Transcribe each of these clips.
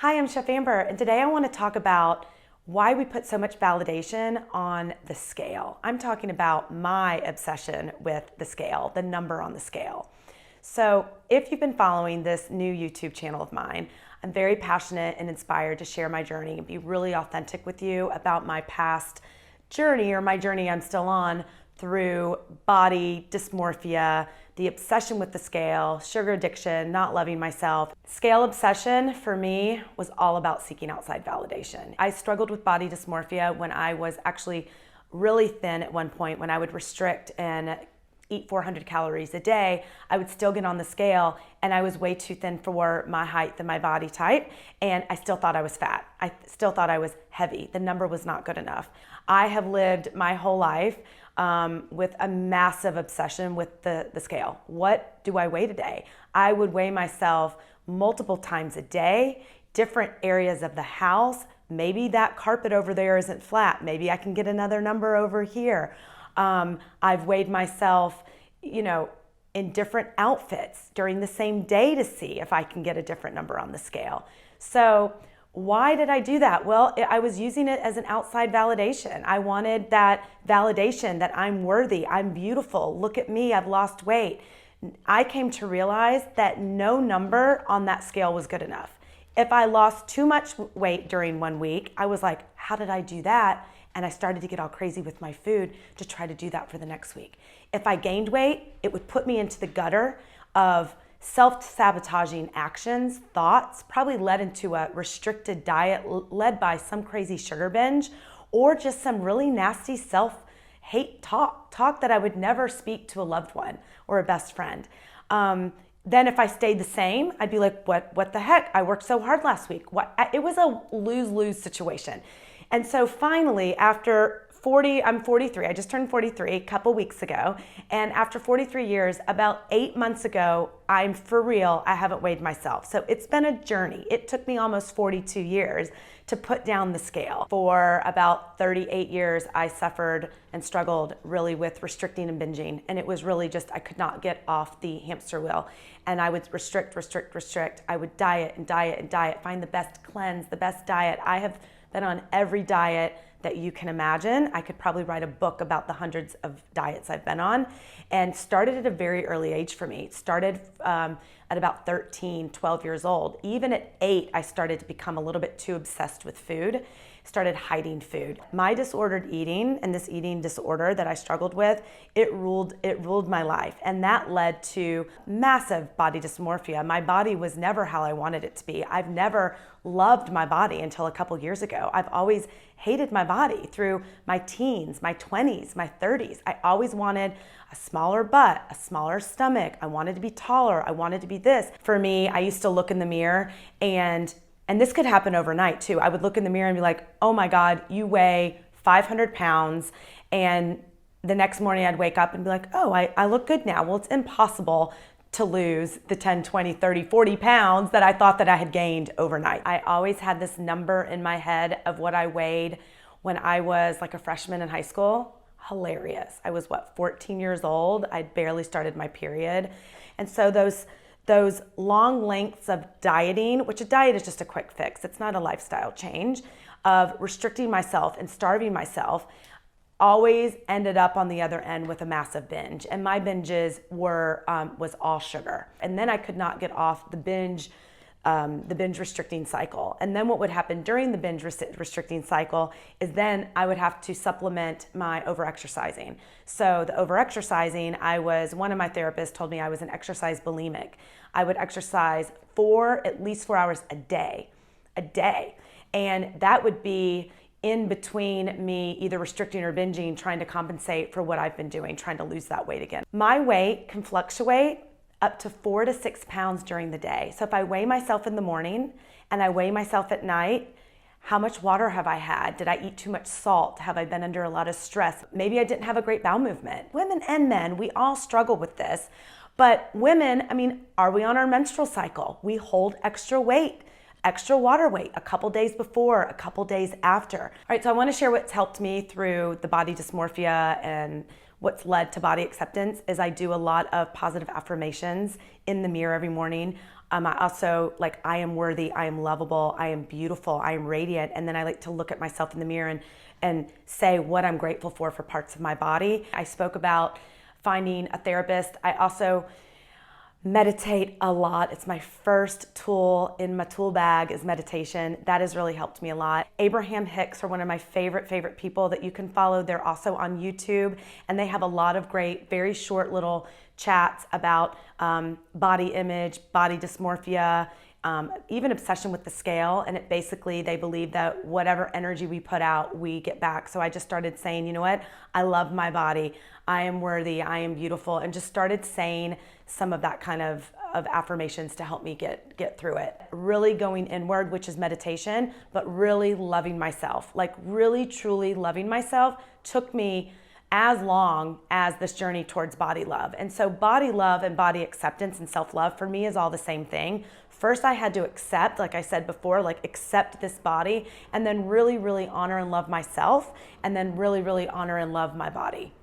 Hi, I'm Chef Amber, and today I want to talk about why we put so much validation on the scale. I'm talking about my obsession with the scale, the number on the scale. So if you've been following this new YouTube channel of mine, I'm very passionate and inspired to share my journey and be really authentic with you about my past journey, or my journey I'm still on, through body dysmorphia, the obsession with the scale, sugar addiction, not loving myself. Scale obsession for me was all about seeking outside validation. I struggled with body dysmorphia when I was actually really thin at one point. When I would restrict and eat 400 calories a day, I would still get on the scale and I was way too thin for my height and my body type, and I still thought I was fat. I still thought I was heavy. The number was not good enough. I have lived my whole life with a massive obsession with the scale. What do I weigh today? I would weigh myself multiple times a day, different areas of the house. Maybe that carpet over there isn't flat. Maybe I can get another number over here. I've weighed myself, in different outfits during the same day to see if I can get a different number on the scale. So why did I do that? Well, I was using it as an outside validation. I wanted that validation that I'm worthy, I'm beautiful, look at me, I've lost weight. I came to realize that no number on that scale was good enough. If I lost too much weight during 1 week, I was like, how did I do that? And I started to get all crazy with my food to try to do that for the next week. If I gained weight, it would put me into the gutter of self-sabotaging actions, thoughts, probably led into a restricted diet led by some crazy sugar binge, or just some really nasty self-hate talk that I would never speak to a loved one or a best friend. Then if I stayed the same, I'd be like, what the heck? I worked so hard last week. It was a lose-lose situation. And so finally, after I'm 43. I just turned 43 a couple weeks ago. And after 43 years, about 8 months ago, I'm for real, I haven't weighed myself. So it's been a journey. It took me almost 42 years to put down the scale. For about 38 years, I suffered and struggled really with restricting and binging. And it was really just, I could not get off the hamster wheel. And I would restrict. I would diet and diet and diet, find the best cleanse, the best diet. I have been on every diet that you can imagine. I could probably write a book about the hundreds of diets I've been on, and started at a very early age for me. It started at about 13, 12 years old. Even at 8, I started to become a little bit too obsessed with food, started hiding food. My disordered eating and this eating disorder that I struggled with, it ruled my life. And that led to massive body dysmorphia. My body was never how I wanted it to be. I've never loved my body until a couple years ago. I've always hated my body through my teens, my 20s, my 30s. I always wanted a smaller butt, a smaller stomach. I wanted to be taller. I wanted to be this. For me, I used to look in the mirror, and this could happen overnight too. I would look in the mirror and be like, oh my God, you weigh 500 pounds. And the next morning I'd wake up and be like, oh, I look good now. Well, it's impossible to lose the 10, 20, 30, 40 pounds that I thought that I had gained overnight. I always had this number in my head of what I weighed when I was like a freshman in high school. Hilarious. I was 14 years old. I'd barely started my period. And so those long lengths of dieting, which a diet is just a quick fix, it's not a lifestyle change, of restricting myself and starving myself, always ended up on the other end with a massive binge. And my binges was all sugar. And then I could not get off the binge restricting cycle. And then what would happen during the binge restricting cycle is then I would have to supplement my overexercising. So the overexercising, one of my therapists told me I was an exercise bulimic. I would exercise at least 4 hours a day. And that would be in between me either restricting or binging, trying to compensate for what I've been doing, trying to lose that weight again. My weight can fluctuate up to 4 to 6 pounds during the day. So if I weigh myself in the morning and I weigh myself at night, how much water have I had? Did I eat too much salt? Have I been under a lot of stress? Maybe I didn't have a great bowel movement. Women and men, we all struggle with this. But women, are we on our menstrual cycle? We hold extra weight, extra water weight a couple days before, a couple days after. All right, so I want to share what's helped me through the body dysmorphia and what's led to body acceptance is I do a lot of positive affirmations in the mirror every morning. I also I am worthy, I am lovable, I am beautiful, I am radiant. And then I like to look at myself in the mirror and say what I'm grateful for parts of my body. I spoke about finding a therapist. I also meditate a lot. It's my first tool in my tool bag is meditation. That has really helped me a lot. Abraham Hicks are one of my favorite people that you can follow. They're also on YouTube, and they have a lot of great, very short little chats about body image, body dysmorphia, even obsession with the scale. And it basically, they believe that whatever energy we put out, we get back. So I just started saying, you know what? I love my body. I am worthy. I am beautiful. And just started saying some of that kind of affirmations to help me get through it. Really going inward, which is meditation, but really loving myself. Really, truly loving myself took me as long as this journey towards body love. And so body love and body acceptance and self-love for me is all the same thing. First, I had to accept, like I said before, accept this body, and then really, really honor and love myself, and then really, really honor and love my body.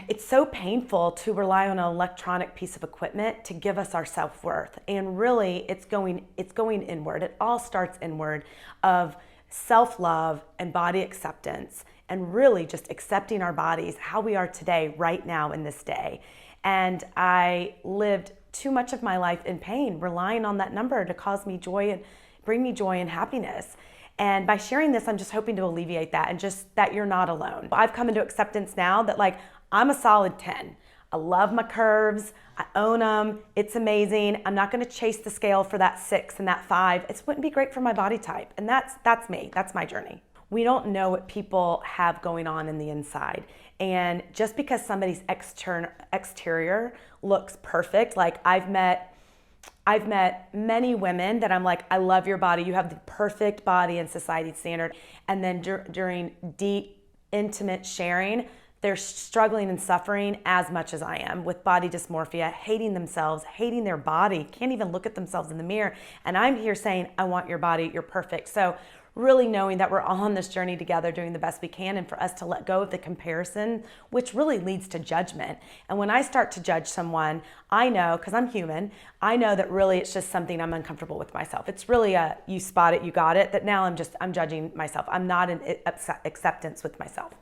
It's so painful to rely on an electronic piece of equipment to give us our self-worth. And really, it's going inward. It all starts inward of self-love and body acceptance, and really just accepting our bodies, how we are today, right now in this day. And I lived too much of my life in pain, relying on that number to cause me joy and bring me joy and happiness. And by sharing this, I'm just hoping to alleviate that and just that you're not alone. I've come into acceptance now that I'm a solid 10. I love my curves. I own them. It's amazing. I'm not going to chase the scale for that 6 and that 5. It wouldn't be great for my body type. And that's me. That's my journey. We don't know what people have going on in the inside. And just because somebody's exterior looks perfect, I've met many women that I'm I love your body. You have the perfect body and society standard. And then during deep, intimate sharing, they're struggling and suffering as much as I am with body dysmorphia, hating themselves, hating their body, can't even look at themselves in the mirror. And I'm here saying, I want your body, you're perfect. So really knowing that we're all on this journey together, doing the best we can, and for us to let go of the comparison, which really leads to judgment. And when I start to judge someone, I know, because I'm human, I know that really it's just something I'm uncomfortable with myself. It's really a, you spot it, you got it, that now I'm judging myself. I'm not in acceptance with myself.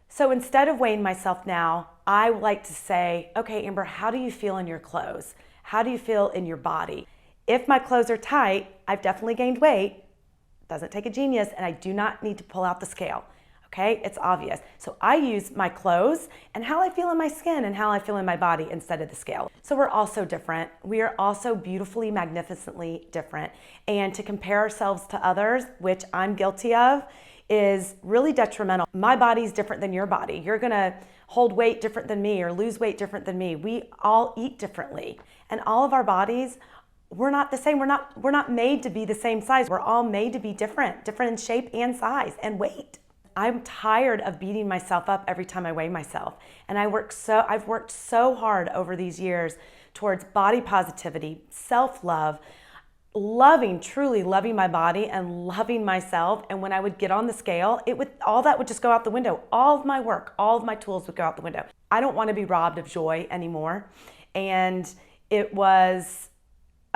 So instead of weighing myself now, I like to say, okay, Amber, how do you feel in your clothes? How do you feel in your body? If my clothes are tight, I've definitely gained weight. Doesn't take a genius, and I do not need to pull out the scale. Okay, it's obvious. So I use my clothes and how I feel in my skin and how I feel in my body instead of the scale. So we're all so different. We are also beautifully, magnificently different. And to compare ourselves to others, which I'm guilty of, is really detrimental. My body's different than your body. You're gonna hold weight different than me or lose weight different than me. We all eat differently. And all of our bodies, we're not the same. We're not made to be the same size. We're all made to be different in shape and size and weight. I'm tired of beating myself up every time I weigh myself. And I've worked so hard over these years towards body positivity, self-love, truly loving my body and loving myself. And when I would get on the scale, all that would just go out the window. All of my work, all of my tools would go out the window. I don't want to be robbed of joy anymore. And it was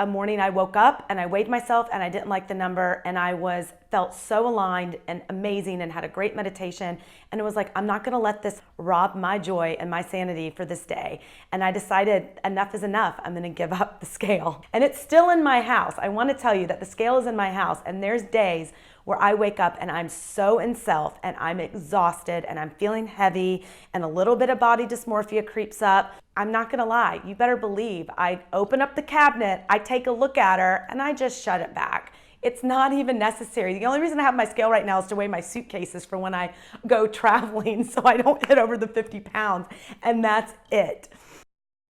a morning I woke up and I weighed myself and I didn't like the number, and I felt so aligned and amazing and had a great meditation. And it was I'm not gonna let this rob my joy and my sanity for this day. And I decided enough is enough. I'm gonna give up the scale. And it's still in my house. I wanna tell you that the scale is in my house, and there's days where I wake up and I'm so in self and I'm exhausted and I'm feeling heavy and a little bit of body dysmorphia creeps up. I'm not gonna lie, you better believe I open up the cabinet, I take a look at her, and I just shut it back. It's not even necessary. The only reason I have my scale right now is to weigh my suitcases for when I go traveling so I don't hit over the 50 pounds, and that's it.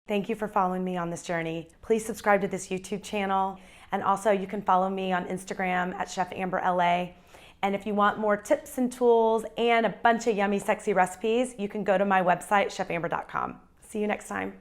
Thank you for following me on this journey. Please subscribe to this YouTube channel. And also you can follow me on Instagram at Chef Amber LA. And if you want more tips and tools and a bunch of yummy, sexy recipes, you can go to my website, chefamber.com. See you next time.